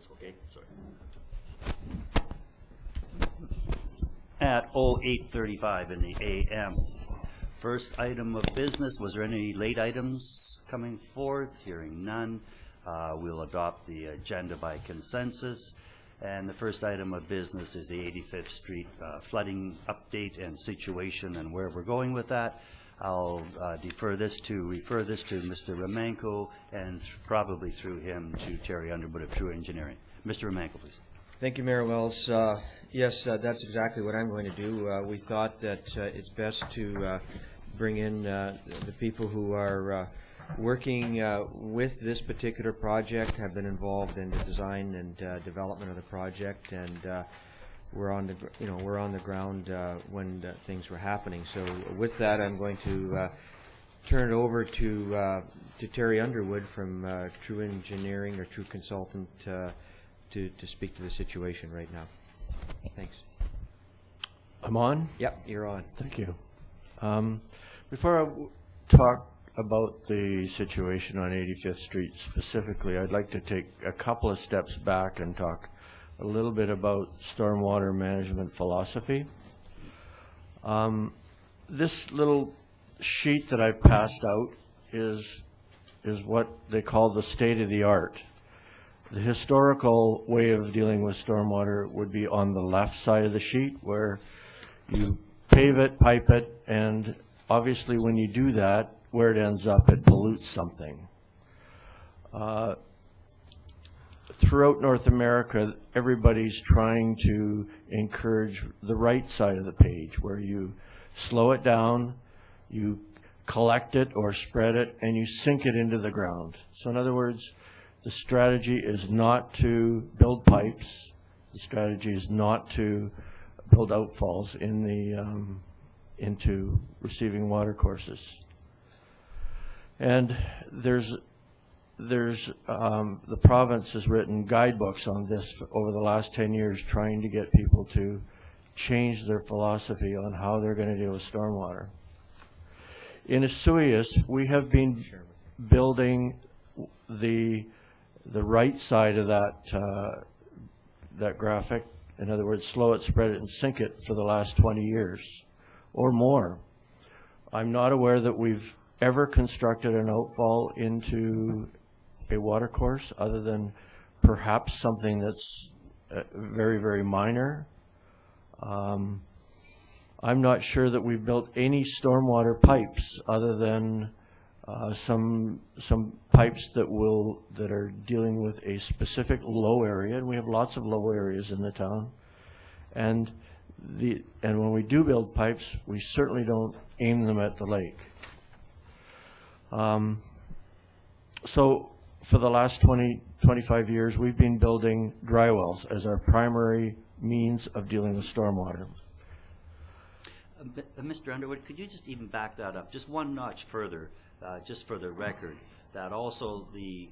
that's okay, sorry. At 08:35 in the AM. First item of business, was there any late items coming forth? Hearing none, we'll adopt the agenda by consensus. And the first item of business is the 85th Street flooding update and situation and where we're going with that. I'll refer this to Mr. Romanko and probably through him to Terry Underwood of True Engineering. Mr. Romanko, please. Thank you, Mayor Wells. Yes, that's exactly what I'm going to do. We thought that it's best to bring in the people who are working with this particular project, have been involved in the design and development of the project, and we're on the ground when things were happening. So with that, I'm going to turn it over to Terry Underwood from True Engineering or True Consultant to speak to the situation right now. Thanks. I'm on? Yep, you're on. Thank you. Before I talk about the situation on 85th Street specifically, I'd like to take a couple of steps back and talk a little bit about stormwater management philosophy. This little sheet that I've passed out is what they call the state of the art. The historical way of dealing with stormwater would be on the left side of the sheet, where you pave it, pipe it, and obviously when you do that, where it ends up, it pollutes something. Throughout North America, everybody's trying to encourage the right side of the page, where you slow it down, you collect it or spread it, and you sink it into the ground. So in other words, the strategy is not to build pipes. The strategy is not to build outfalls in the into receiving water courses. And the province has written guidebooks on this over the last 10 years, trying to get people to change their philosophy on how they're going to deal with stormwater. In Osoyoos, we have been building the right side of that graphic, in other words, slow it, spread it, and sink it for the last 20 years or more. I'm not aware that we've ever constructed an outfall into a water course other than perhaps something that's very, very minor. I'm not sure that we've built any stormwater pipes other than some pipes that are dealing with a specific low area, and we have lots of low areas in the town. And when we do build pipes, we certainly don't aim them at the lake. So for the last 25 years, we've been building dry wells as our primary means of dealing with stormwater. Mr. Underwood, could you just even back that up just one notch further, just for the record, that also the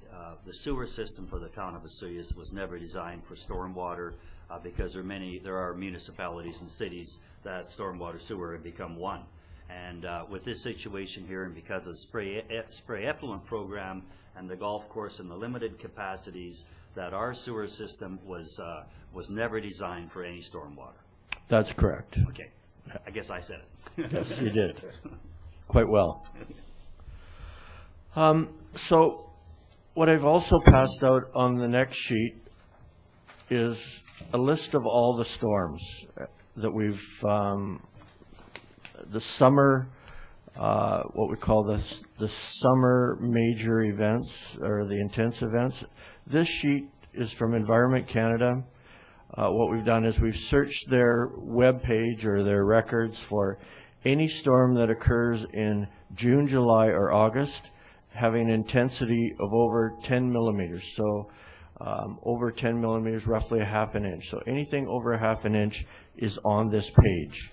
sewer system for the town of Osoyoos was never designed for stormwater, because there are municipalities and cities that stormwater sewer have become one. And with this situation here, and because of the spray effluent program and the golf course and the limited capacities, that our sewer system was never designed for any stormwater. That's correct. Okay, I guess I said it. Yes, you did. Quite well. So what I've also passed out on the next sheet is a list of all the storms that we've the summer, what we call the summer major events, or the intense events. This sheet is from Environment Canada. What we've done is we've searched their web page or their records for any storm that occurs in June, July, or August, having an intensity of over 10 millimeters. So over 10 millimeters, roughly a half an inch. So anything over a half an inch is on this page.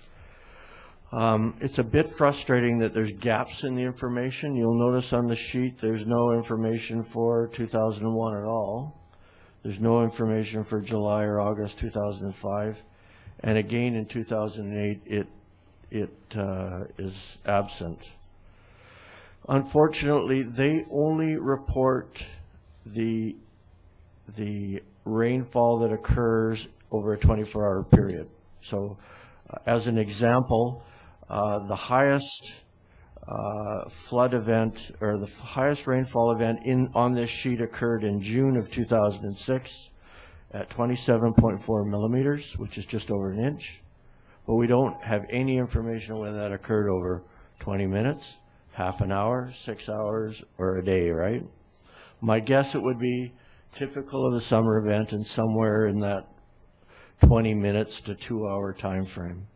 It's a bit frustrating that there's gaps in the information. You'll notice on the sheet there's no information for 2001 at all. There's no information for July or August 2005. And again in 2008 it is absent. Unfortunately, they only report the rainfall that occurs over a 24-hour period. So as an example, the highest flood event, or the highest rainfall event on this sheet occurred in June of 2006 at 27.4 millimeters, which is just over an inch. But we don't have any information on whether that occurred over 20 minutes, half an hour, 6 hours, or a day, right? My guess it would be typical of the summer event and somewhere in that 20 minutes to 2 hour time frame.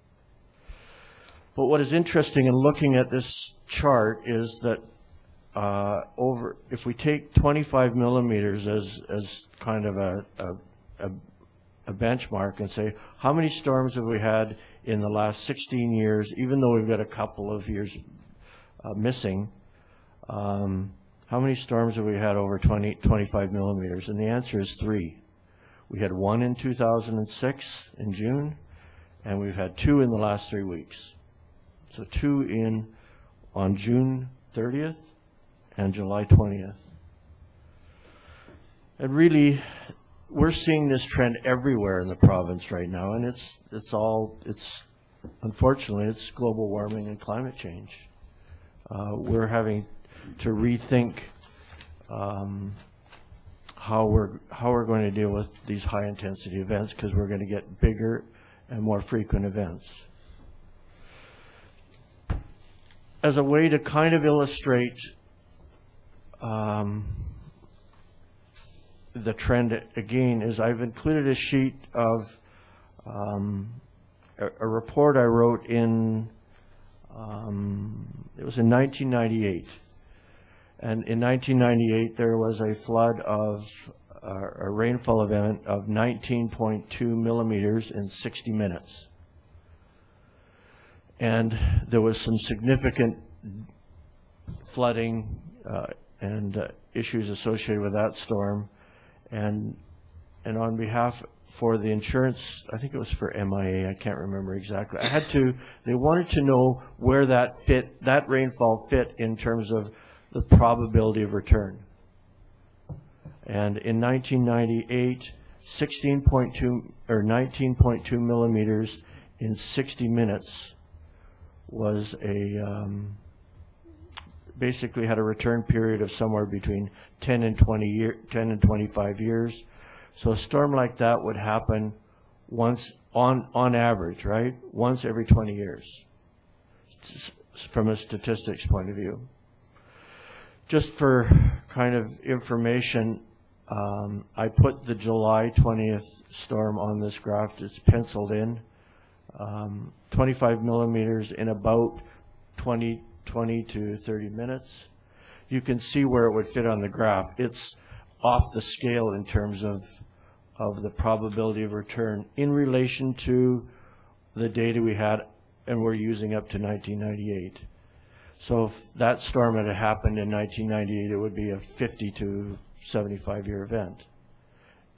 But what is interesting in looking at this chart is that if we take 25 millimeters as kind of a benchmark and say, how many storms have we had in the last 16 years, even though we've got a couple of years missing, how many storms have we had over 25 millimeters? And the answer is 3. We had 1 in 2006 in June, and we've had 2 in the last 3 weeks. So 2 on June 30th and July 20th. And really, we're seeing this trend everywhere in the province right now, and it's unfortunately, it's global warming and climate change. We're having to rethink how we're going to deal with these high intensity events, because we're going to get bigger and more frequent events. As a way to kind of illustrate the trend again, is I've included a sheet of a report I wrote in, it was in 1998. And in 1998, there was a flood of a rainfall event of 19.2 millimeters in 60 minutes. And there was some significant flooding and issues associated with that storm. And on behalf for the insurance, I think it was for MIA, I can't remember exactly. They wanted to know where that rainfall fit in terms of the probability of return. And in 1998, 16.2 or 19.2 millimeters in 60 minutes was basically had a return period of somewhere between 10 and 25 years. So a storm like that would happen once on average, right? Once every 20 years, from a statistics point of view. Just for kind of information, I put the July 20th storm on this graph. It's penciled in. 25 millimeters in about 20 to 30 minutes. You can see where it would fit on the graph. It's off the scale in terms of the probability of return in relation to the data we had and we're using up to 1998. So if that storm had happened in 1998, it would be a 50 to 75 year event.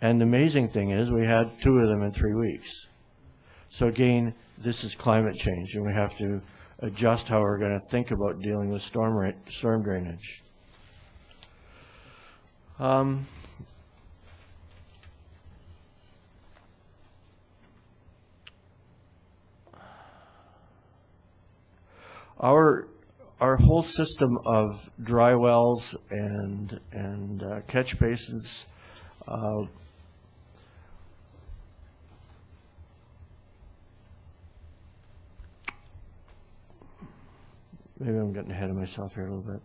And the amazing thing is we had 2 of them in 3 weeks. So again, this is climate change, and we have to adjust how we're going to think about dealing with storm drainage. Our whole system of dry wells and catch basins maybe I'm getting ahead of myself here a little bit.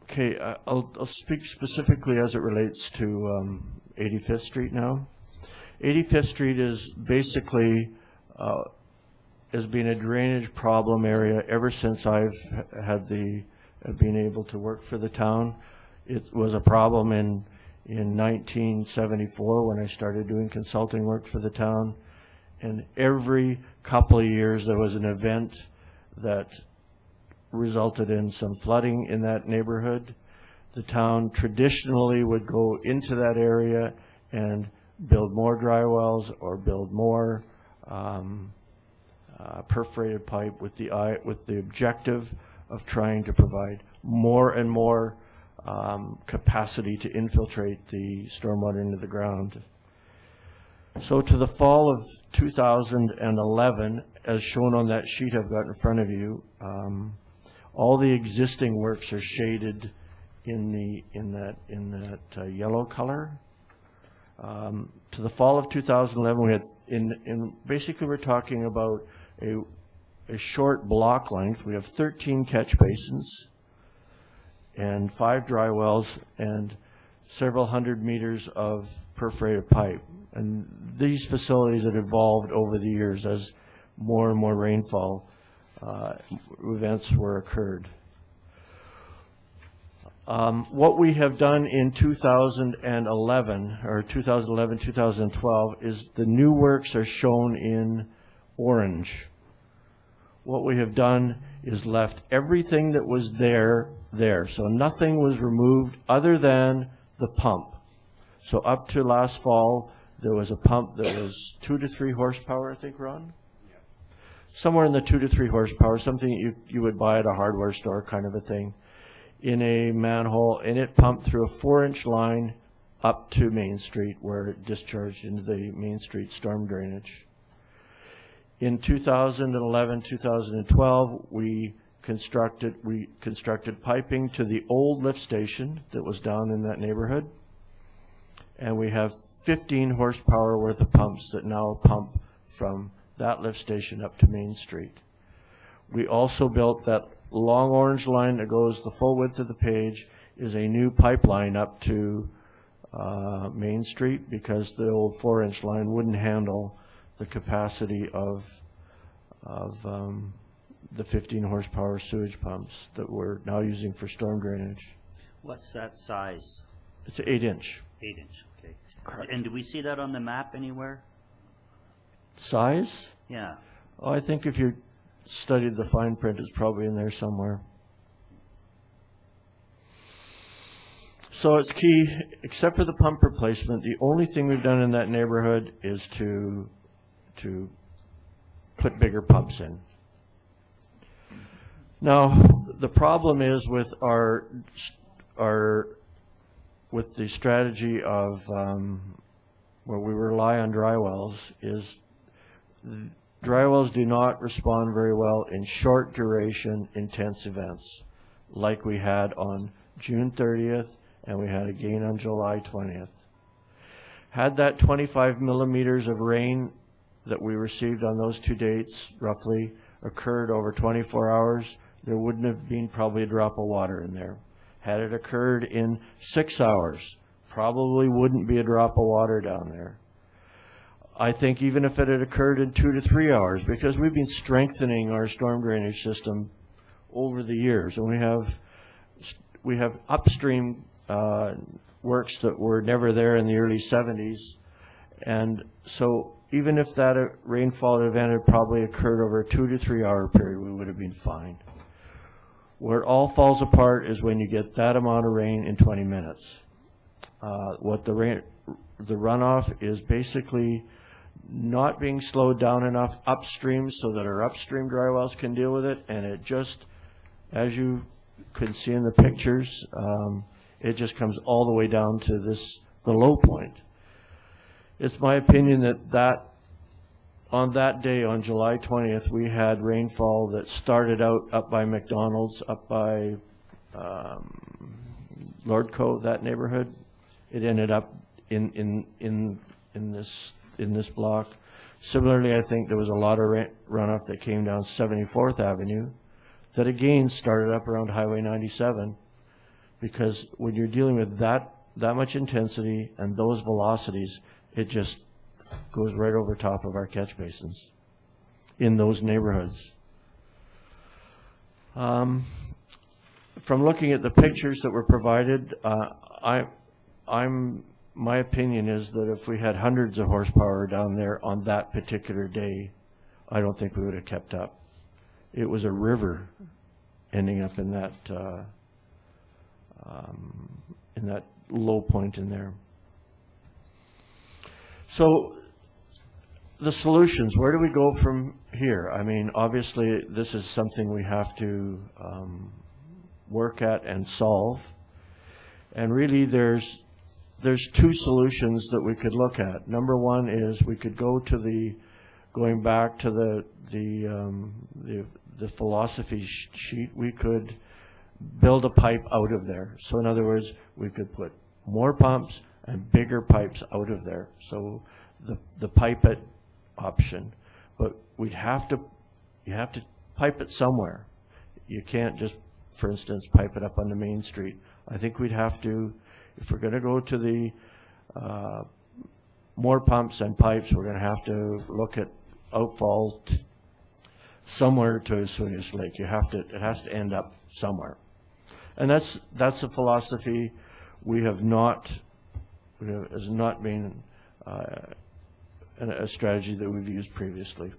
Okay, I'll speak specifically as it relates to 85th Street now. 85th Street is basically has been a drainage problem area ever since I've had been able to work for the town. It was a problem in 1974 when I started doing consulting work for the town, and every couple of years there was an event that resulted in some flooding in that neighborhood. The town traditionally would go into that area and build more dry wells or build more perforated pipe with the objective of trying to provide more and more capacity to infiltrate the stormwater into the ground. So to the fall of 2011, as shown on that sheet I've got in front of you, all the existing works are shaded in that yellow color. To the fall of 2011, we had basically we're talking about a short block length. We have 13 catch basins and 5 dry wells and several hundred meters of perforated pipe. And these facilities have evolved over the years as more and more rainfall events were occurred. What we have done in 2011, or 2011, 2012, is the new works are shown in orange. What we have done is left everything that was there. So nothing was removed other than the pump. So up to last fall, there was a pump that was 2 to 3 horsepower, I think, Ron? Yeah. Somewhere in the 2 to 3 horsepower, something you would buy at a hardware store kind of a thing, in a manhole, and it pumped through a 4-inch line up to Main Street where it discharged into the Main Street storm drainage. In 2011, 2012, we constructed piping to the old lift station that was down in that neighborhood, and we have 15 horsepower worth of pumps that now pump from that lift station up to Main Street. We also built that long orange line that goes the full width of the page is a new pipeline up to Main Street, because the old 4-inch line wouldn't handle the capacity of the 15 horsepower sewage pumps that we're now using for storm drainage. What's that size? It's an 8-inch. 8-inch, okay. Correct. And do we see that on the map anywhere? Size? Yeah. Oh, I think if you studied the fine print, it's probably in there somewhere. So it's key, except for the pump replacement, the only thing we've done in that neighborhood is to put bigger pumps in. Now, the problem is with with the strategy of where we rely on dry wells, is dry wells do not respond very well in short duration intense events like we had on June 30th and we had again on July 20th. Had that 25 millimeters of rain that we received on those 2 dates roughly occurred over 24 hours, there wouldn't have been probably a drop of water in there. Had it occurred in 6 hours, probably wouldn't be a drop of water down there. I think even if it had occurred in 2 to 3 hours, because we've been strengthening our storm drainage system over the years, and we have upstream works that were never there in the early 70s, and so even if that rainfall event had probably occurred over a 2 to 3 hour period, we would have been fine. Where it all falls apart is when you get that amount of rain in 20 minutes. What the runoff is basically not being slowed down enough upstream so that our upstream dry wells can deal with it, and it just, as you could see in the pictures, it just comes all the way down to the low point. It's my opinion that on that day, on July 20th, we had rainfall that started out up by McDonald's, up by Lord Cove, that neighborhood. It ended up in this block. Similarly, I think there was a lot of runoff that came down 74th Avenue that again started up around Highway 97, because when you're dealing with that much intensity and those velocities, it just goes right over top of our catch basins in those neighborhoods. From looking at the pictures that were provided, my opinion is that if we had hundreds of horsepower down there on that particular day, I don't think we would have kept up. It was a river ending up in that low point in there. So the solutions, where do we go from here? I mean, obviously, this is something we have to work at and solve. And really, there's two solutions that we could look at. Number one is we could go to going back to the philosophy sheet. We could build a pipe out of there. So in other words, we could put more pumps and bigger pipes out of there. So the pipe it option, but you have to pipe it somewhere. You can't just, for instance, pipe it up on the main street. I think we'd have to, if we're going to go to the more pumps and pipes, we're going to have to look at outfall somewhere to Osoyoos Lake. It has to end up somewhere, and that's a philosophy has not been a strategy that we've used previously.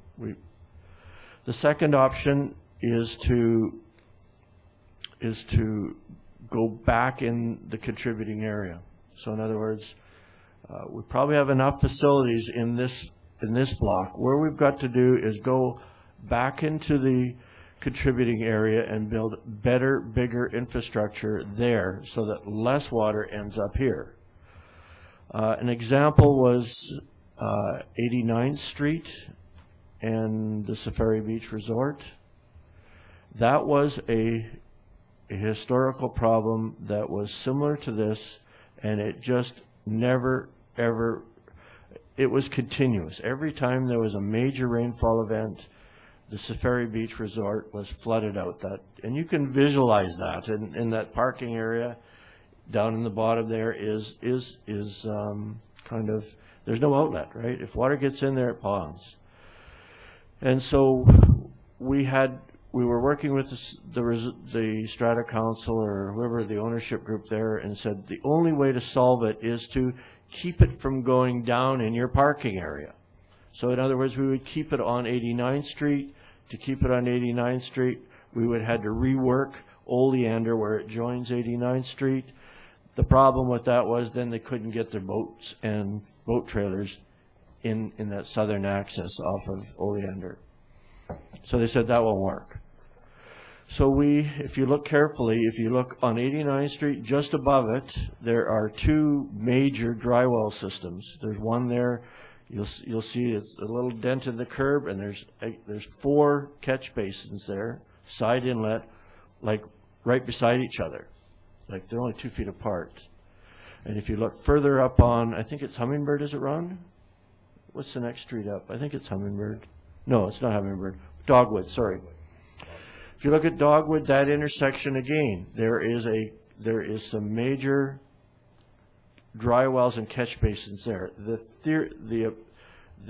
The second option is to go back in the contributing area. So in other words, we probably have enough facilities in this block. Where we've got to do is go back into the contributing area and build better, bigger infrastructure there so that less water ends up here. An example was 89th Street and the Safari Beach Resort. That was a historical problem that was similar to this, and it just never, ever, it was continuous. Every time there was a major rainfall event, the Safari Beach Resort was flooded out. And you can visualize that in that parking area down in the bottom there is kind of, there's no outlet, right? If water gets in there, it ponds. And so we were working with the Strata Council or whoever, the ownership group there, and said the only way to solve it is to keep it from going down in your parking area. So in other words, we would keep it on 89th Street. To keep it on 89th Street, we would have to rework Oleander where it joins 89th Street. The problem with that was then they couldn't get their boats and boat trailers in that southern access off of Oleander. So they said that won't work. So if you look carefully, if you look on 89th Street, just above it, there are two major dry well systems. There's one there, you'll see it's a little dent in the curb, and there's 4 catch basins there, side inlet, like right beside each other. Like they're only 2 feet apart. And if you look further up on, I think it's Hummingbird, is it, Ron? What's the next street up? I think it's Hummingbird. No, it's not Hummingbird. Dogwood, sorry. If you look at Dogwood, that intersection again, there is some major dry wells and catch basins there. The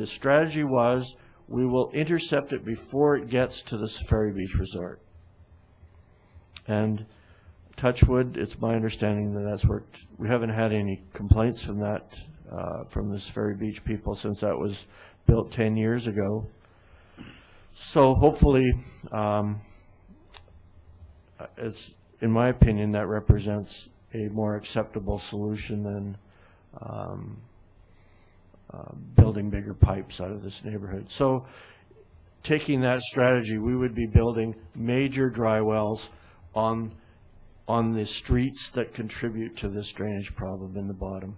strategy was we will intercept it before it gets to the Safari Beach Resort. And Touchwood, it's my understanding that that's worked. We haven't had any complaints from that, from the Safari Beach people since that was built 10 years ago. So hopefully, in my opinion, that represents a more acceptable solution than building bigger pipes out of this neighborhood. So taking that strategy, we would be building major dry wells on the streets that contribute to this drainage problem in the bottom.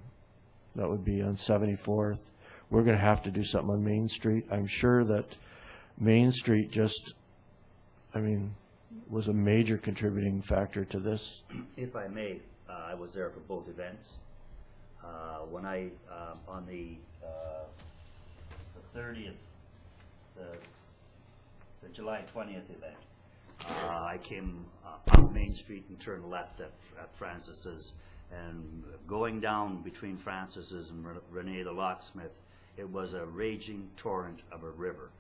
That would be on 74th. We're going to have to do something on Main Street. I'm sure that Main Street was a major contributing factor to this. If I may, I was there for both events. When on the 30th, the July 20th event, I came up Main Street and turned left at Francis's, and going down between Francis's and Renee the Locksmith, it was a raging torrent of a river.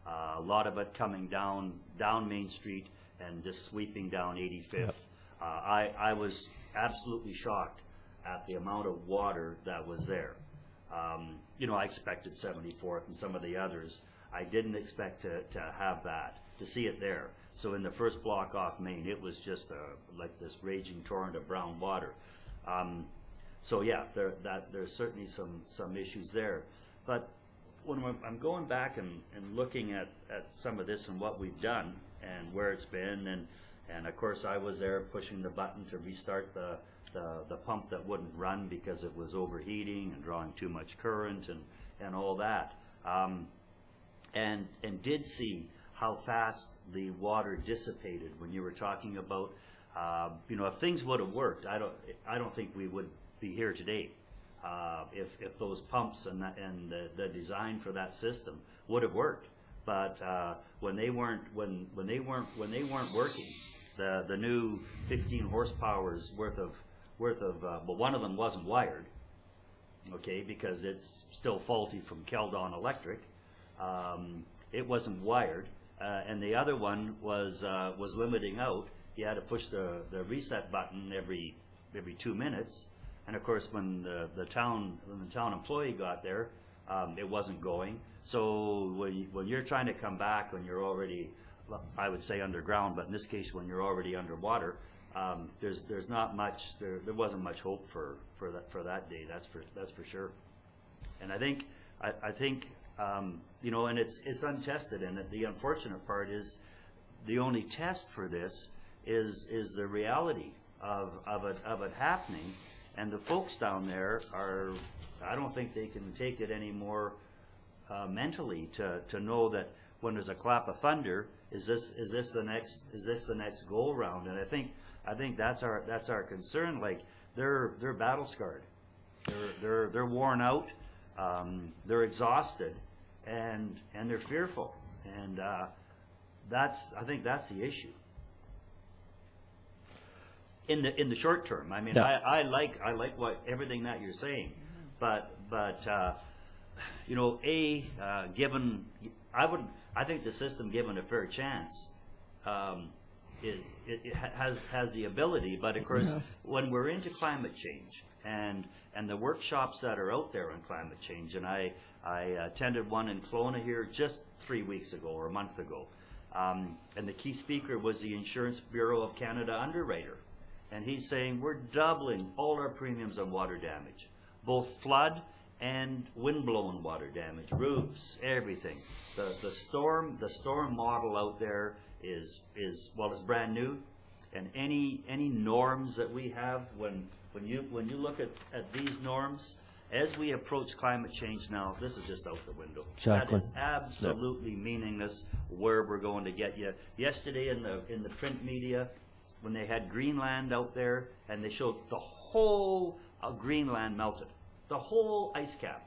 A lot of it coming down Main Street and just sweeping down 85th. Yep. I was absolutely shocked at the amount of water that was there. I expected 74th and some of the others. I didn't expect to have that, to see it there. So in the first block off Main, it was just like this raging torrent of brown water. So yeah, there's certainly some issues there. But when I'm going back and looking at some of this and what we've done and where it's been, and of course I was there pushing the button to restart the pump that wouldn't run because it was overheating and drawing too much current and all that, and did see how fast the water dissipated when you were talking about, you know, if things would have worked, I don't think we would be here today. If those pumps and the design for that system would have worked, but when they weren't working, the new 15 horsepower's worth of well, one of them wasn't wired, okay, because it's still faulty from Keldon Electric. It wasn't wired, and the other one was limiting out. You had to push the reset button every 2 minutes. And of course, when the town employee got there, it wasn't going. So when you're trying to come back, when you're already, I would say underground, but in this case, when you're already underwater, there's not much. There wasn't much hope for that day. That's for sure. And I think you know, and it's untested. And the unfortunate part is, the only test for this is the reality of it happening. And the folks down there are, I don't think they can take it anymore mentally to know that when there's a clap of thunder, is this the next go around? And I think that's our concern. Like, they're battle scarred, they're worn out, they're exhausted, and they're fearful, and I think that's the issue. In the short term, I mean, yeah. I like everything that you're saying, but you know, given, I think the system, given a fair chance, it has the ability. But of course, when we're into climate change and the workshops that are out there on climate change, and I attended one in Kelowna here just 3 weeks ago or a month ago, and the key speaker was the Insurance Bureau of Canada underwriter. And he's saying we're doubling all our premiums on water damage, both flood and wind-blown water damage, roofs, everything. The storm model out there is well, it's brand new, and any norms that we have when you look at these norms as we approach climate change now, this is just out the window. Exactly. That is absolutely meaningless where we're going to get you. Yesterday in the print media, when they had Greenland out there, and they showed the whole Greenland melted. The whole ice cap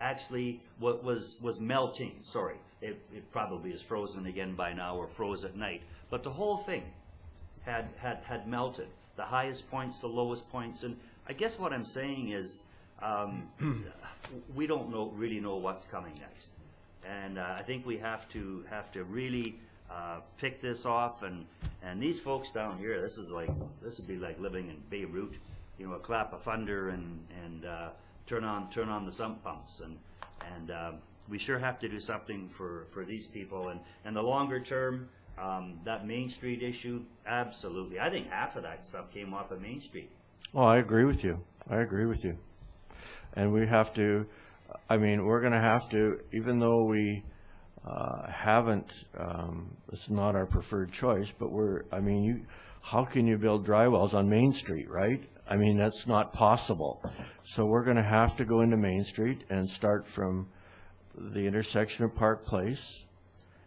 actually was melting. Sorry, it probably is frozen again by now, or froze at night. But the whole thing had melted. The highest points, the lowest points. And I guess what I'm saying is, we don't really know what's coming next. And I think we have to really pick this off, and these folks down here, this would be like living in Beirut, you know, a clap of thunder and turn on the sump pumps, and we sure have to do something for these people, and the longer term, that Main Street issue, absolutely. I think half of that stuff came off of Main Street. Oh, I agree with you. And we have to, I mean, we're going to have to, even though we haven't, it's not our preferred choice, but how can you build dry wells on Main Street, right? I mean, that's not possible. So we're going to have to go into Main Street and start from the intersection of Park Place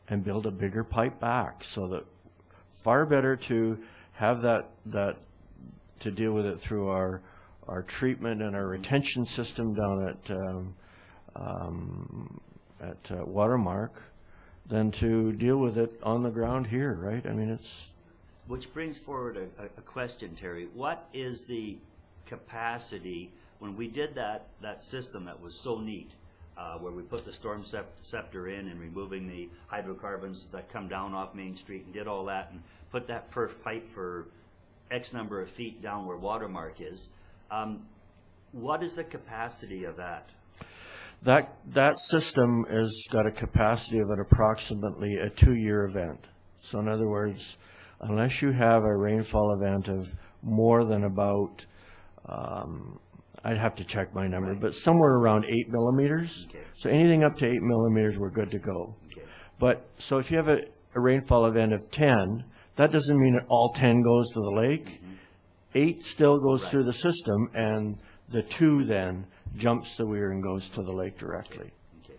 and build a bigger pipe back, so that far better to have that to deal with it through our treatment and our retention system down at Watermark than to deal with it on the ground here, right? I mean, it's... Which brings forward a question, Terry. What is the capacity, when we did that system that was so neat, where we put the storm scepter in and removing the hydrocarbons that come down off Main Street and did all that and put that perf pipe for X number of feet down where Watermark is, what is the capacity of that? That system has got a capacity of approximately a 2-year event. So in other words, unless you have a rainfall event of more than about I'd have to check my number, but somewhere around 8 millimeters. Okay. So anything up to 8 millimeters, we're good to go. Okay. But, so if you have a rainfall event of 10, that doesn't mean that all 10 goes to the lake. 8 still goes through the system, and the 2 then jumps the weir and goes to the lake directly. Okay.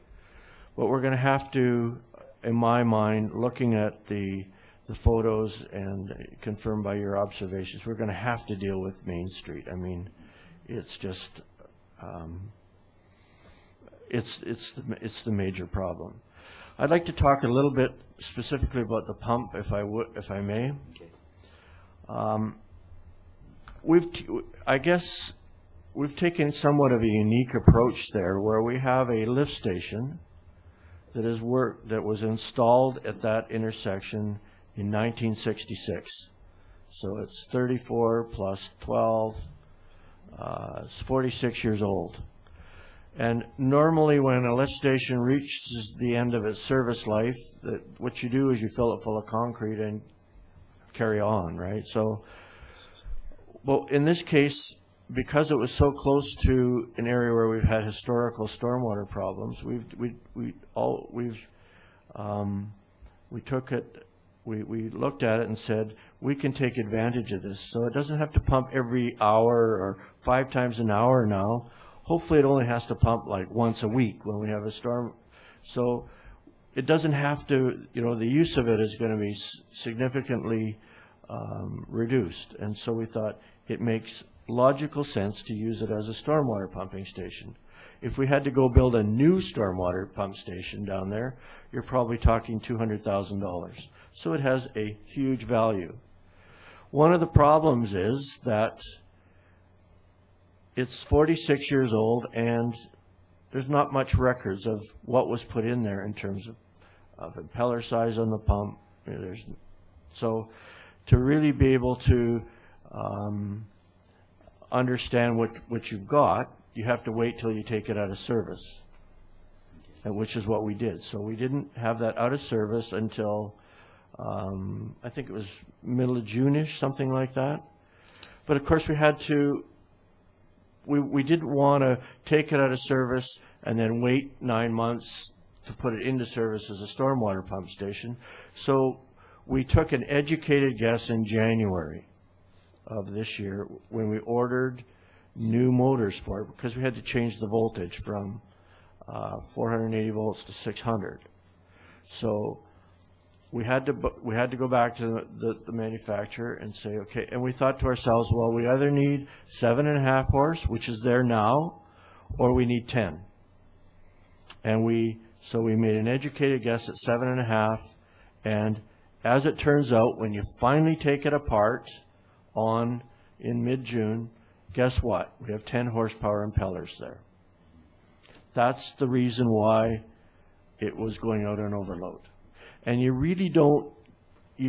What we're going to have to, in my mind, looking at the photos and confirmed by your observations, we're going to have to deal with Main Street. I mean, it's just, it's the major problem. I'd like to talk a little bit specifically about the pump, if I may. Okay. I guess we've taken somewhat of a unique approach there, where we have a lift station that was installed at that intersection in 1966. So it's 34 plus 12, it's 46 years old. And normally when a lift station reaches the end of its service life, what you do is you fill it full of concrete and carry on, right? So, well, in this case, because it was so close to an area where we've had historical stormwater problems, we looked at it and said, we can take advantage of this. So it doesn't have to pump every hour or 5 times an hour now. Hopefully it only has to pump like once a week when we have a storm. So it doesn't have to, the use of it is going to be significantly reduced. And so we thought it makes logical sense to use it as a stormwater pumping station. If we had to go build a new stormwater pump station down there, you're probably talking $200,000. So it has a huge value. One of the problems is that it's 46 years old and there's not much records of what was put in there in terms of impeller size on the pump. So to really be able to understand what you've got, you have to wait till you take it out of service, which is what we did. So we didn't have that out of service until I think it was middle of June-ish, something like that. But of course we had to, we didn't want to take it out of service and then wait 9 months to put it into service as a stormwater pump station. So we took an educated guess in January of this year when we ordered new motors for it, because we had to change the voltage from 480 volts to 600. So we had to go back to the manufacturer and say, okay, and we thought to ourselves, well, we either need 7.5 horse, which is there now, or we need 10. And so we made an educated guess at 7.5, and as it turns out, when you finally take it apart in mid-June, guess what? We have 10 horsepower impellers there. That's the reason why it was going out on overload. And you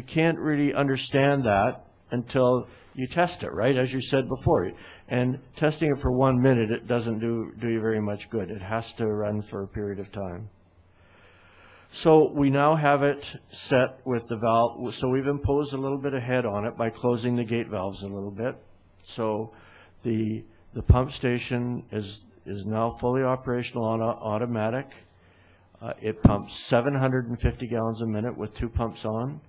can't really understand that until you test it, right? As you said before. And testing it for 1 minute, it doesn't do you very much good. It has to run for a period of time. So we now have it set with the valve. So we've imposed a little bit of head on it by closing the gate valves a little bit. So the pump station is now fully operational on automatic. It pumps 750 gallons a minute with 2 pumps on,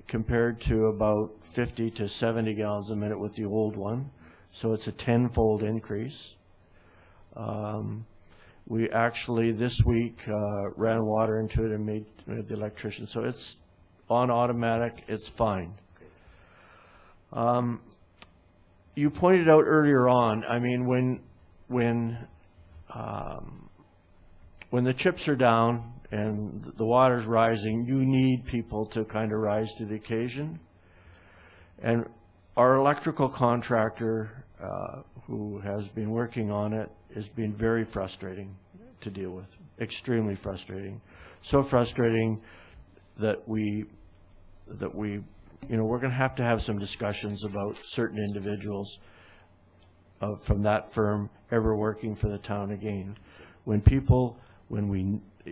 compared to about 50 to 70 gallons a minute with the old one. So it's a 10-fold increase. We actually this week ran water into it and made the electrician. So it's on automatic. It's fine. You pointed out earlier on, I mean, when the chips are down and the water's rising, you need people to kind of rise to the occasion. And our electrical contractor, who has been working on it, has been very frustrating to deal with, extremely frustrating. So frustrating that we're going to have some discussions about certain individuals from that firm ever working for the town again. He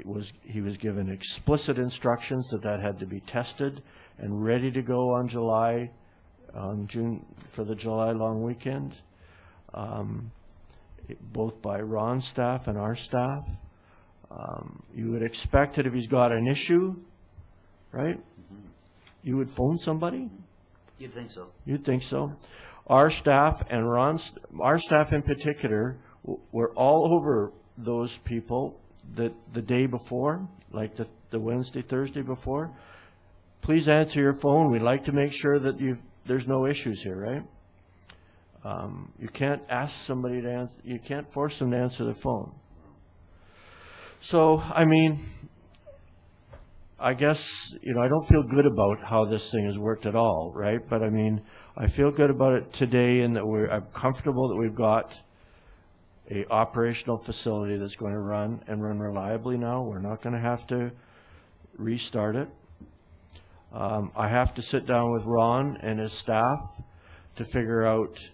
was given explicit instructions that had to be tested and ready to go on June for the July long weekend. both by Ron's staff and our staff. You would expect that if he's got an issue, right, you would phone somebody? You'd think so. You'd think so. Our staff and our staff in particular, were all over those people the day before, like the Wednesday, Thursday before. Please answer your phone. We'd like to make sure that there's no issues here, right? You can't ask somebody to answer, you can't force them to answer their phone. So, I mean, I guess, I don't feel good about how this thing has worked at all, right? But I mean, I feel good about it today in that I'm comfortable that we've got a operational facility that's going to run reliably now. We're not going to have to restart it. I have to sit down with Ron and his staff to figure out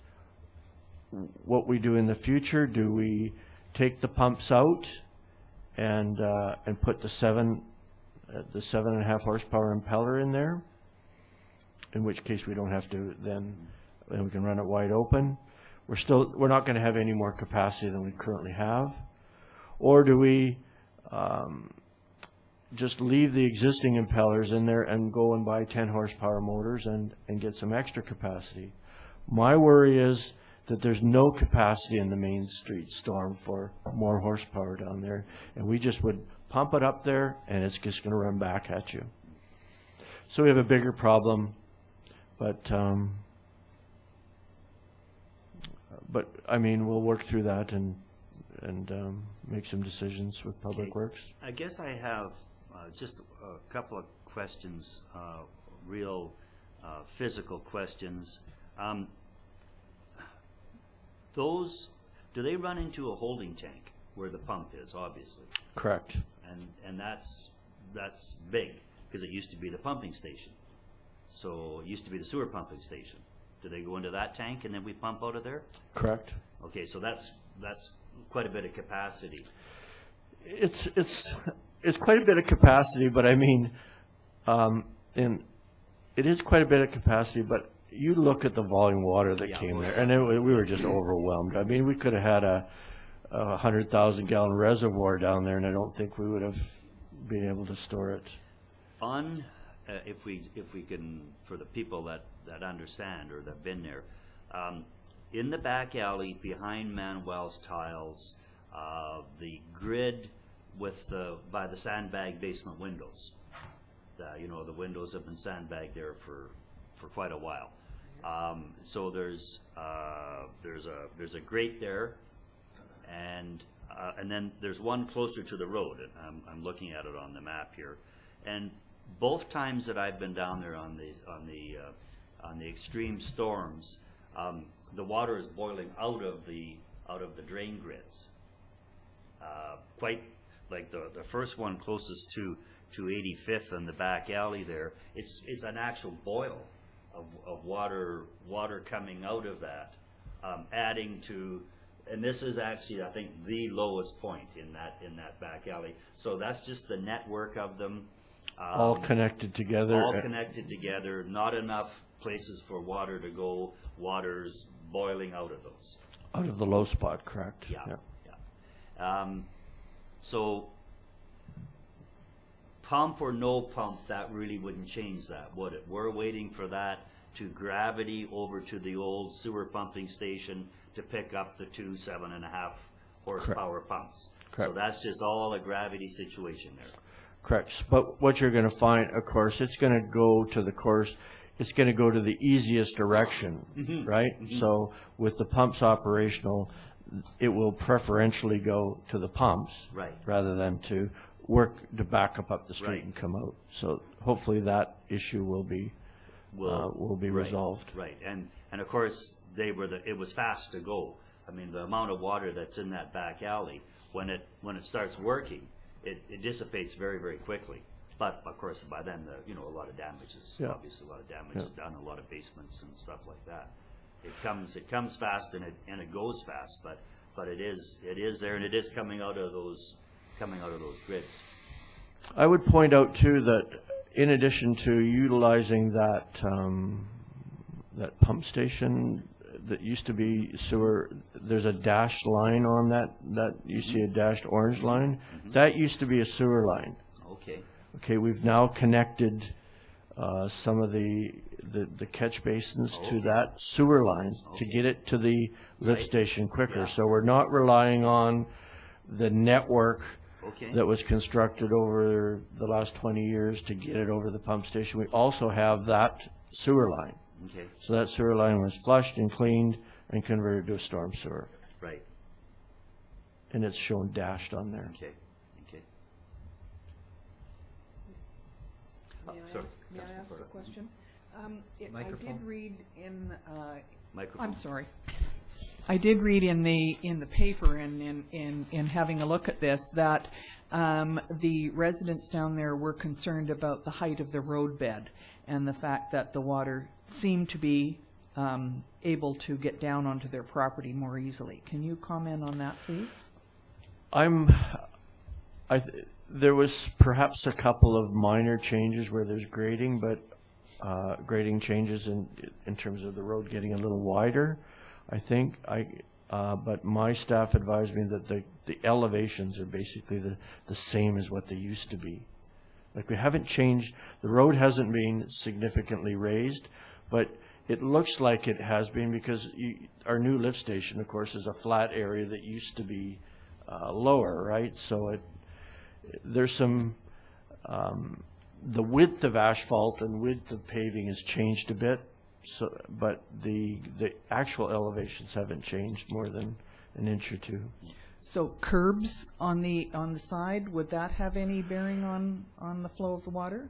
what we do in the future. Do we take the pumps out and put the 7.5 horsepower impeller in there? In which case we don't have to then we can run it wide open. We're not going to have any more capacity than we currently have. Or do we just leave the existing impellers in there and go and buy 10 horsepower motors and get some extra capacity? My worry is that there's no capacity in the Main Street storm for more horsepower down there, and we just would pump it up there and it's just going to run back at you. So we have a bigger problem, but I mean, we'll work through that and make some decisions with Public Works. I guess I have just a couple of questions, real physical questions. Do they run into a holding tank where the pump is, obviously? Correct. And that's big, because it used to be the pumping station. So it used to be the sewer pumping station. Do they go into that tank and then we pump out of there? Correct. Okay, so that's quite a bit of capacity. It's quite a bit of capacity, but I mean, it is quite a bit of capacity, but you look at the volume of water that came there, and we were just overwhelmed. I mean, we could have had a 100,000-gallon reservoir down there, and I don't think we would have been able to store it. If we can, for the people that understand or that've been there, in the back alley behind Manuel's tiles, the grid by the sandbag basement windows. The windows have been sandbagged there for quite a while. So there's a grate there, and then there's one closer to the road. I'm looking at it on the map here, and both times that I've been down there on the extreme storms, the water is boiling out of the drain grids. Quite like the first one closest to 85th in the back alley there. It's an actual boil of water coming out of that, adding to, and this is actually, I think, the lowest point in that back alley. So that's just the network of them. All connected together. All connected together. Not enough places for water to go. Water's boiling out of those. Out of the low spot, correct? Yeah. So pump or no pump, that really wouldn't change that, would it? We're waiting for that to gravity over to the old sewer pumping station to pick up the two 7.5 horsepower pumps. Correct. So that's just all a gravity situation there. Correct. But what you're going to find, of course, it's going to go to the course, it's going to go to the easiest direction, right? So with the pumps operational, it will preferentially go to the pumps rather than to work to back up the street and come out. So hopefully that issue will be resolved. Right. And of course it was fast to go. I mean, the amount of water that's in that back alley, when it starts working, it dissipates very, very quickly. But of course, by then, a lot of damage is obviously a lot of damage is done, a lot of basements and stuff like that. It comes fast and it goes fast, but it is there, and it is coming out of those grids. I would point out too that in addition to utilizing that pump station, that used to be sewer, there's a dashed line on that you see a dashed orange line. That used to be a sewer line. Okay. Okay, we've now connected some of the catch basins to that sewer line to get it to the lift station quicker. Yeah. So we're not relying on the network Okay. that was constructed over the last 20 years to get it over the pump station. We also have that sewer line. Okay. So that sewer line was flushed and cleaned and converted to a storm sewer. Right. And it's shown dashed on there. Okay. Okay. May I ask a question? I did Microphone. read in, Microphone. I'm sorry. I did read in the paper and in having a look at this that the residents down there were concerned about the height of the roadbed and the fact that the water seemed to be able to get down onto their property more easily. Can you comment on that, please? There was perhaps a couple of minor changes where there's grading, but grading changes in terms of the road getting a little wider, I think. But my staff advised me that the elevations are basically the same as what they used to be. Like, we haven't changed, the road hasn't been significantly raised, but it looks like it has been because our new lift station, of course, is a flat area that used to be lower, right? So there's some, the width of asphalt and width of paving has changed a bit, so, but the actual elevations haven't changed more than an inch or two. So curbs on the side, would that have any bearing on the flow of the water?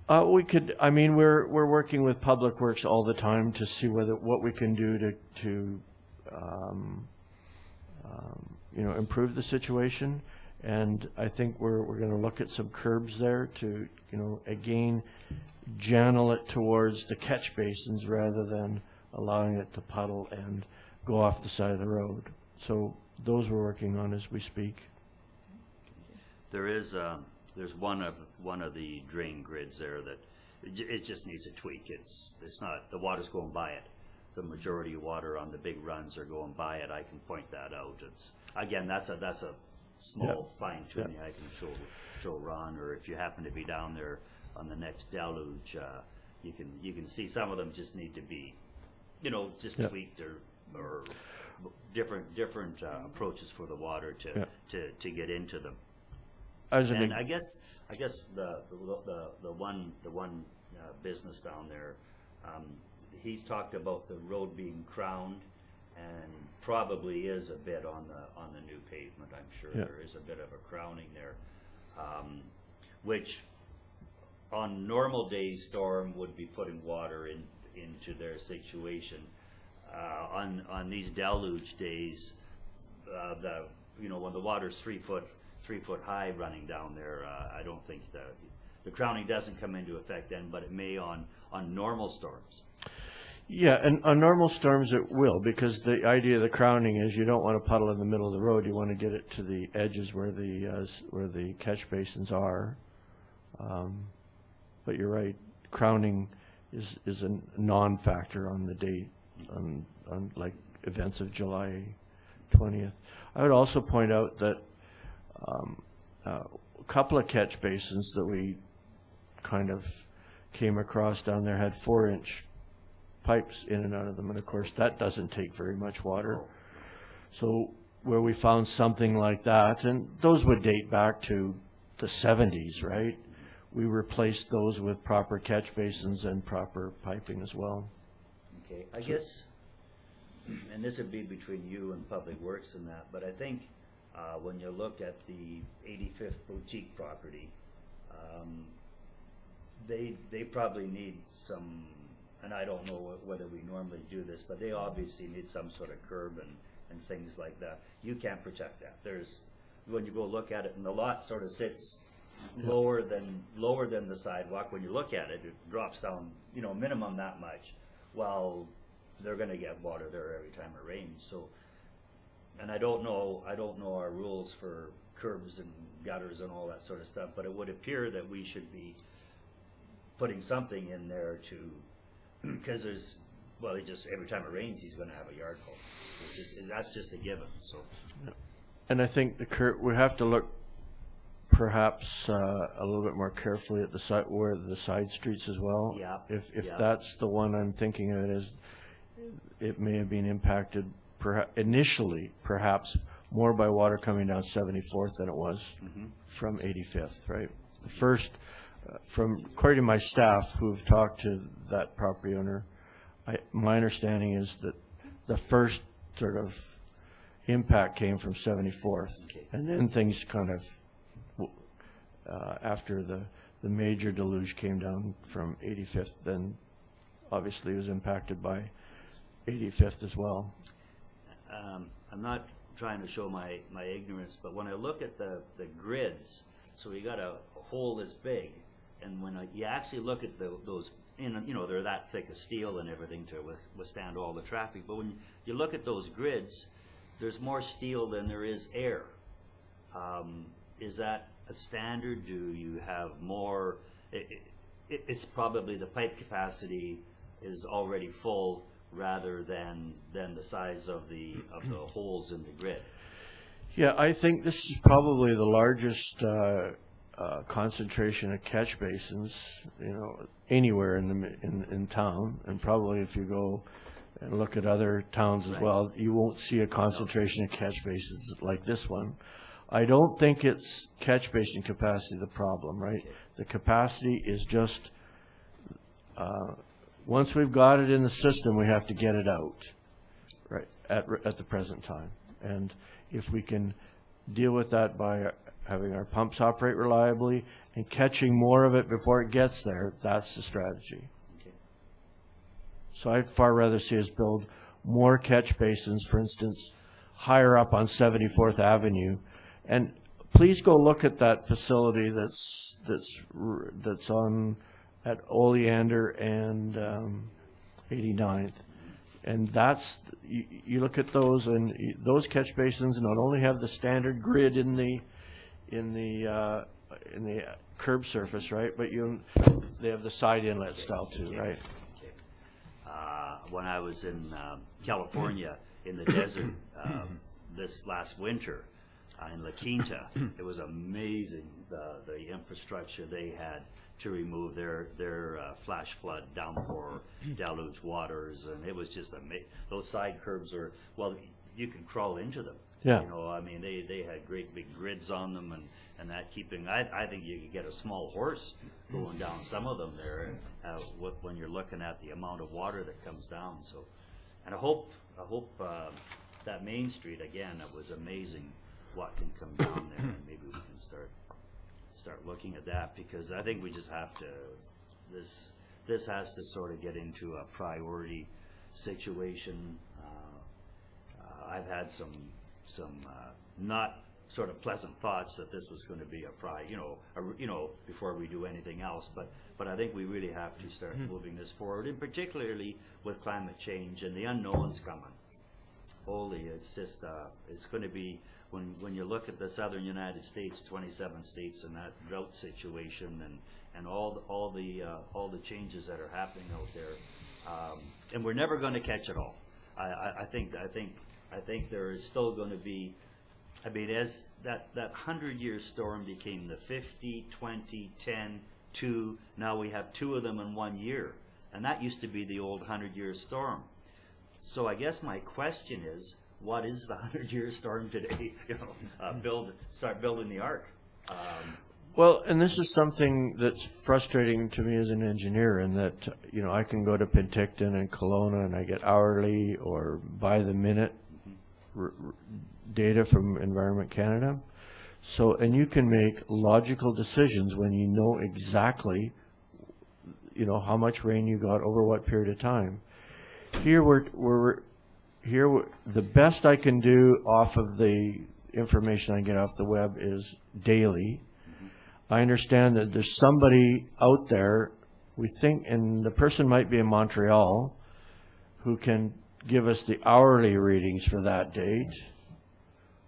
We could. I mean, we're working with Public Works all the time to see what we can do to improve the situation. And I think we're going to look at some curbs there to again channel it towards the catch basins rather than allowing it to puddle and go off the side of the road. So those we're working on as we speak. There's one of the drain grids there that it just needs a tweak. It's not, the water's going by it. The majority of water on the big runs are going by it. I can point that out. It's, again, that's a small fine tuning. I can show Ron, or if you happen to be down there on the next deluge, you can see some of them just need to be, just tweaked or different approaches for the water to get into them. And I guess the one business down there, he's talked about the road being crowned, and probably is a bit on the new pavement. I'm sure there is a bit of a crowning there, which on normal days Storm would be putting water into their situation. On these deluge days, when the water's 3 foot high running down there, I don't think the crowning doesn't come into effect then, but it may on normal storms. Yeah, and on normal storms it will, because the idea of the crowning is you don't want to puddle in the middle of the road. You want to get it to the edges where the catch basins are. But you're right, crowning is a non-factor on the date, on like events of July 20th. I would also point out that a couple of catch basins that we kind of came across down there had 4-inch pipes in and out of them, and of course that doesn't take very much water. So where we found something like that, and those would date back to the 70s, right? We replaced those with proper catch basins and proper piping as well. Okay, I guess, and this would be between you and Public Works and that, but I think when you look at the 85th Boutique property, they probably need some, and I don't know whether we normally do this, but they obviously need some sort of curb and things like that. You can't protect that. When you go look at it, and the lot sort of sits lower than the sidewalk. When you look at it, it drops down, minimum that much. Well, they're going to get water there every time it rains. So, and I don't know our rules for curbs and gutters and all that sort of stuff, but it would appear that we should be putting something in there to, because well, every time it rains, he's gonna have a yard full. That's just a given, so. And I think we have to look perhaps a little bit more carefully at the side, where the side streets as well. Yeah. If yeah. that's the one I'm thinking of, it may have been impacted initially, perhaps more by water coming down 74th than it was from 85th, right? The first, according to my staff who've talked to that property owner, my understanding is that the first sort of impact came from 74th, Okay. and then things kind of after the major deluge came down from 85th, then obviously it was impacted by 85th as well. I'm not trying to show my ignorance, but when I look at the grids, so you got a hole this big, and when you actually look at those, they're that thick of steel and everything to withstand all the traffic, but when you look at those grids, there's more steel than there is air. Is that a standard? Do you have more? It's probably the pipe capacity is already full rather than the size of the holes in the grid. Yeah, I think this is probably the largest concentration of catch basins, anywhere in town, and probably if you go and look at other towns as well, you won't see a concentration of catch basins like this one. I don't think it's catch basin capacity the problem, right? Okay. The capacity is just once we've got it in the system, we have to get it out, right, at the present time. And if we can deal with that by having our pumps operate reliably and catching more of it before it gets there, that's the strategy. Okay. So I'd far rather see us build more catch basins, for instance, higher up on 74th Avenue. And please go look at that facility that's on at Oleander and 89th, and that's you look at those, and those catch basins not only have the standard grid in the curb surface, right, but they have the side inlet style too, right? Okay. When I was in California in the desert this last winter in La Quinta, it was amazing the infrastructure they had to remove their flash flood downpour deluge waters, and it was just amazing. Those side curbs are, well, you can crawl into them. Yeah. I mean, they had great big grids on them, and that keeping, I think you could get a small horse going down some of them there when you're looking at the amount of water that comes down. So, and I hope that Main Street, again, it was amazing what can come down there, and maybe we can start looking at that, because I think we just have to, this has to sort of get into a priority situation. I've had some not sort of pleasant thoughts that this was going to be before we do anything else, but I think we really have to start moving this forward, and particularly with climate change and the unknowns coming. Holy, it's just it's going to be, when you look at the southern United States, 27 states, and that drought situation, and all the changes that are happening out there, and we're never going to catch it all. I think there is still going to be. I mean, as that 100-year storm became the 50, 20, 10, 2. Now we have 2 of them in 1 year, and that used to be the old 100-year storm. So I guess my question is, what is the 100-year storm today? Start building the ark. Well, and this is something that's frustrating to me as an engineer, in that I can go to Penticton and Kelowna and I get hourly or by the minute data from Environment Canada. So, and you can make logical decisions when you know exactly, how much rain you got over what period of time. Here the best I can do off of the information I get off the web is daily. I understand that there's somebody out there, we think, and the person might be in Montreal, who can give us the hourly readings for that date,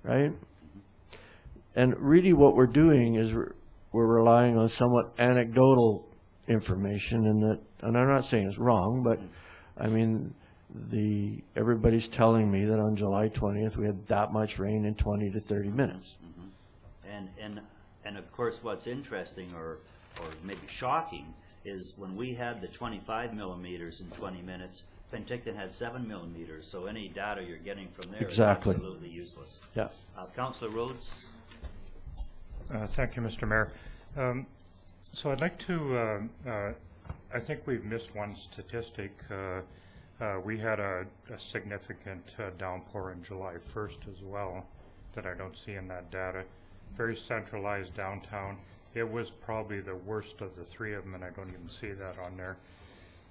right? And really what we're doing is we're relying on somewhat anecdotal information, and I'm not saying it's wrong, but I mean, everybody's telling me that on July 20th, we had that much rain in 20 to 30 minutes. And of course, what's interesting or maybe shocking is when we had the 25 millimeters in 20 minutes, Penticton had 7 millimeters, so any data you're getting from there Exactly. is absolutely useless. Yeah. Councillor Rhodes? Thank you, Mr. Mayor. So I'd like to, I think we've missed one statistic. We had a significant downpour on July 1st as well that I don't see in that data. Very centralized downtown. It was probably the worst of the three of them, and I don't even see that on there.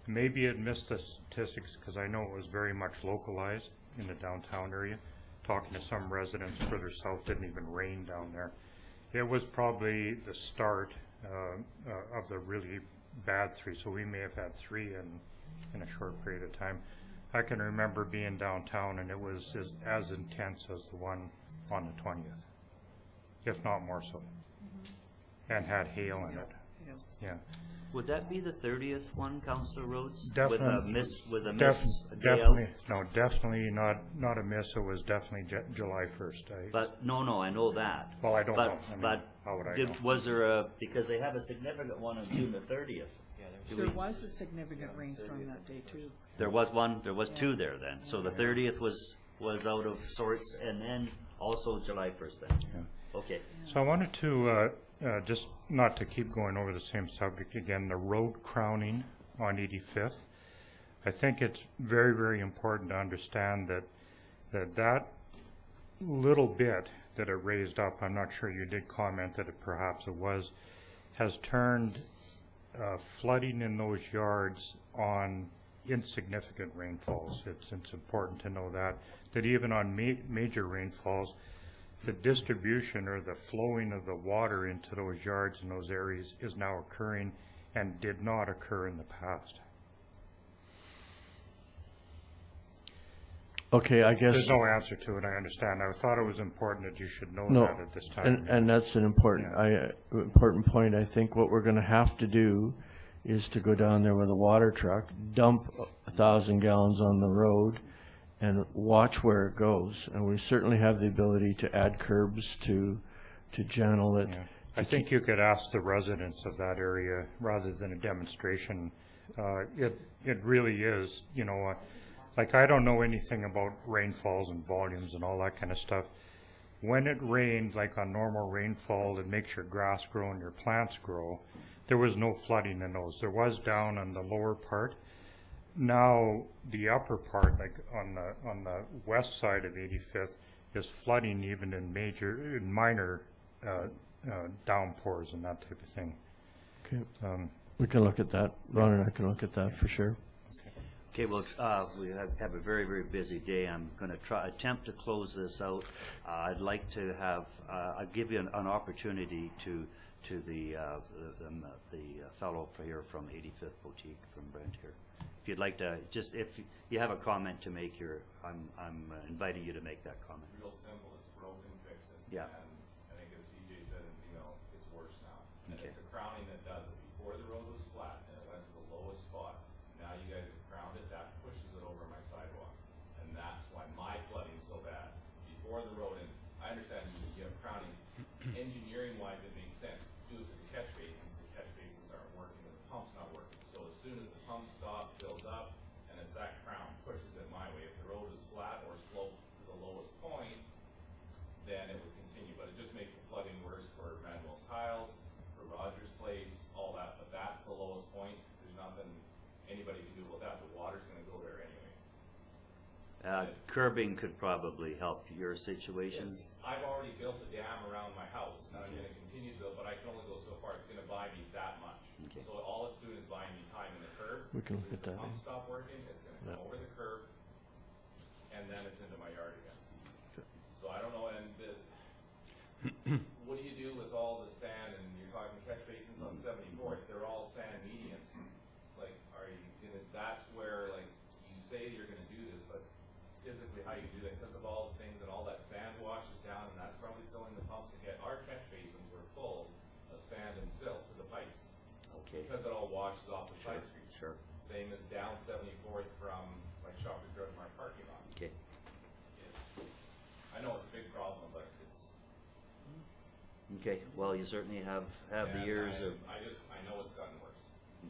Maybe it missed the statistics because I know it was very much localized in the downtown area. Talking to some residents further south, didn't even rain down there. It was probably the start of the really bad three, so we may have had three in a short period of time. I can remember being downtown, and it was as intense as the one on the 20th, if not more so, and had hail in it. Yeah. Would that be the 30th one, Councillor Rhodes? Definitely. With a miss, a day out? Definitely, no, definitely not a miss. It was definitely July 1st. But, no, I know that. Well, I don't know. I mean, But how would I know? was there because they have a significant one on June the 30th. There was a significant rainstorm that day too. There was two there then. So the 30th was out of sorts, and then also July 1st then. Yeah. Okay. So I wanted to, just not to keep going over the same subject again, the road crowning on 85th. I think it's very, very important to understand that little bit that it raised up, I'm not sure you did comment that perhaps it was, has turned flooding in those yards on insignificant rainfalls. It's important to know that even on major rainfalls, the distribution or the flowing of the water into those yards and those areas is now occurring and did not occur in the past. Okay, I guess. There's no answer to it, I understand. I thought it was important that you should know No, that at this time. and that's an important, important point. I think what we're going to have to do is to go down there with a water truck, dump 1,000 gallons on the road, and watch where it goes. And we certainly have the ability to add curbs to channel it. Yeah. I think you could ask the residents of that area rather than a demonstration. It really is, you know, like I don't know anything about rainfalls and volumes and all that kind of stuff. When it rained, like on normal rainfall, it makes your grass grow and your plants grow. There was no flooding in those. There was down on the lower part. Now the upper part, like on the west side of 85th, is flooding even in minor downpours and that type of thing. Okay. We can look at that. Ron and I can look at that for sure. Okay, well, we have a very, very busy day. I'm going to attempt to close this out. I'd like to have, I'll give you an opportunity to the fellow here from 85th Boutique, from Brent here. If you'd like to, just if you have a comment to make, I'm inviting you to make that comment. Real simple, it's broken, fix it. Yeah. And I think as CJ said, you know, it's worse now. And Okay. it's a crowning that does it. Before the road was flat and it went to the lowest spot. Now you guys have crowned it, that pushes it over my sidewalk. And that's why my flooding's so bad. Before the road, and I understand you have crowning, engineering wise it makes sense. Do it with the catch basins aren't working, the pump's not working. So as soon as the pump stop fills up and it's that crown pushes it my way. If the road is flat or sloped to the lowest point, then it would continue. But it just makes the flooding worse for Manuel's Tiles, for Rogers Place, all that. But that's the lowest point. There's nothing anybody can do about that. The water's going to go there anyways. Curbing could probably help your situation. Yes, I've already built a dam around my house, and I'm going to continue to build, but I can only go so far. It's going to buy me that much. Okay. So all it's doing is buying me time in the curb. We can look As at that. the pump stop working, it's going to come over the curb, and then it's into my yard again. So I don't know, and what do you do with all the sand, and you're talking catch basins on 74th, they're all sand mediums. Like, are you gonna, that's where, like, you say you're gonna do this, but physically how you do that, because of all the things and all that sand washes down, and that's probably filling the pumps again. Our catch basins were full of sand and silt to the pipes, Okay. because it all washes off the side street. Sure. same as down 74th from like Shopping Drive to my parking lot. Okay. I know it's a big problem, but it's. Okay, well, you certainly have the years of, I know it's gotten worse.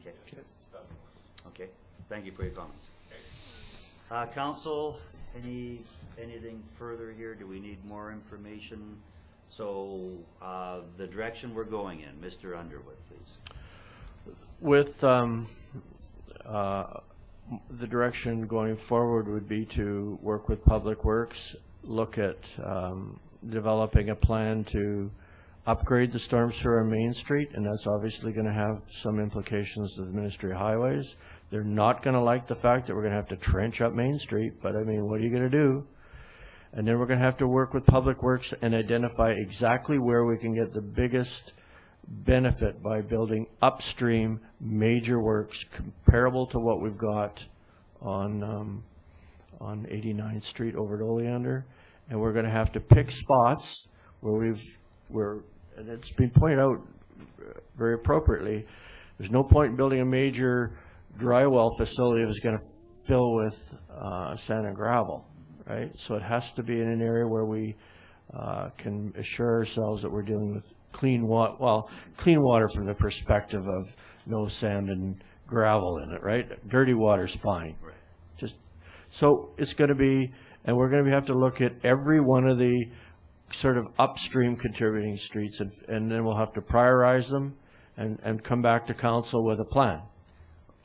okay, It's gotten worse. okay. Thank you for your comments. Okay. Council, anything further here? Do we need more information? So, the direction we're going in, Mr. Underwood, please. With the direction going forward would be to work with Public Works, look at developing a plan to upgrade the storm sewer on Main Street, and that's obviously going to have some implications to the Ministry of Highways. They're not going to like the fact that we're going to have to trench up Main Street, but I mean, what are you going to do? And then we're going to have to work with Public Works and identify exactly where we can get the biggest benefit by building upstream major works comparable to what we've got on 89th Street over at Oleander. And we're going to have to pick spots where and it's been pointed out very appropriately, there's no point in building a major dry well facility if it's going to fill with sand and gravel, right? So it has to be in an area where we can assure ourselves that we're dealing with clean water, well, clean water from the perspective of no sand and gravel in it, right? Dirty water's fine. Right. Just, so it's going to be, and we're going to have to look at every one of the sort of upstream contributing streets, and then we'll have to prioritize them and come back to council with a plan.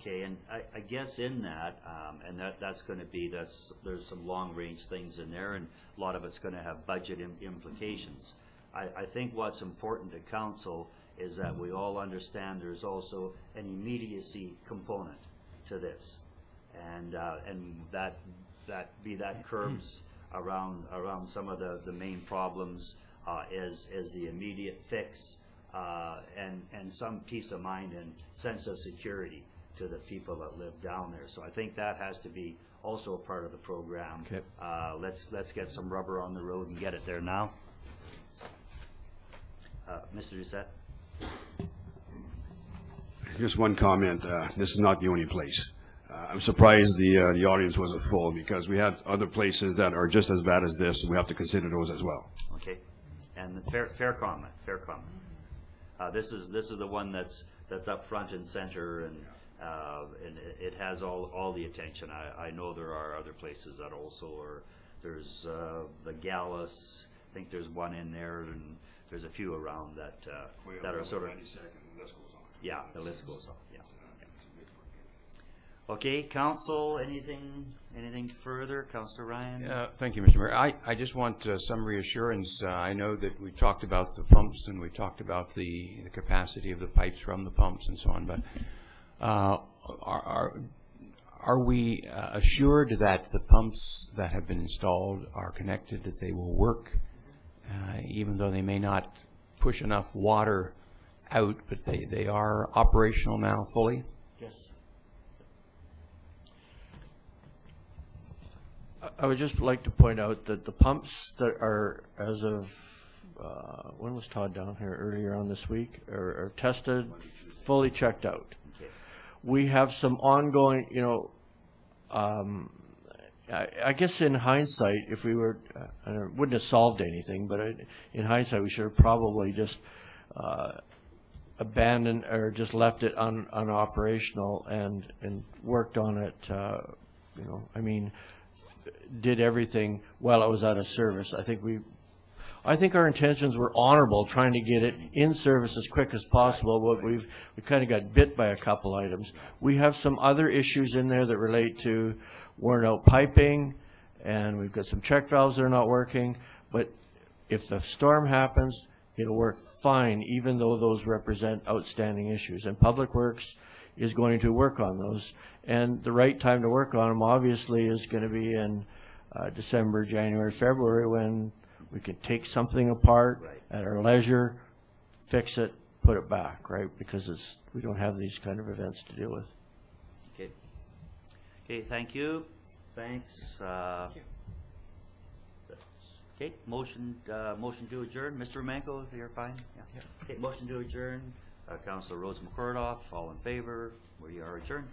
Okay, and I guess in that, and that's going to be, there's some long-range things in there, and a lot of it's going to have budget implications. I think what's important to council is that we all understand there's also an immediacy component to this, and that curbs around some of the main problems is the immediate fix, and some peace of mind and sense of security to the people that live down there. So I think that has to be also a part of the program. Okay. Let's get some rubber on the road and get it there now. Mr. Doucette? Just one comment. This is not the only place. I'm surprised the audience wasn't full, because we had other places that are just as bad as this, and we have to consider those as well. Okay, and the fair comment. This is the one that's up front and center, and it has all the attention. I know there are other places that also are. There's the Gallus. I think there's one in there, and there's a few around that are sort of. Yeah, the list goes on. Yeah. Okay, council, anything further? Councillor Ryan? Thank you, Mr. Mayor. I just want some reassurance. I know that we talked about the pumps, and we talked about the capacity of the pipes from the pumps and so on, but are we assured that the pumps that have been installed are connected, that they will work, even though they may not push enough water out, but they are operational now fully? Yes. I would just like to point out that the pumps that are, as of, when was Todd down here earlier on this week, are tested, fully checked out. Okay. We have some ongoing, I guess in hindsight, if we were, it wouldn't have solved anything, but in hindsight, we should have probably just abandoned or just left it unoperational and worked on it, did everything while it was out of service. I think our intentions were honorable, trying to get it in service as quick as possible, but we kind of got bit by a couple items. We have some other issues in there that relate to worn out piping, and we've got some check valves that are not working, but if the storm happens, it'll work fine, even though those represent outstanding issues. And Public Works is going to work on those. And the right time to work on them, obviously, is going to be in December, January, February, when we can take something apart at our leisure, fix it, put it back, right? Because we don't have these kind of events to deal with. Okay. Okay, thank you. Thanks. Thank you. Okay, motion to adjourn. Mr. Romanko, you're fine? Yeah. Okay, motion to adjourn. Councillor Rhodes McCordoff, all in favor. We are adjourned.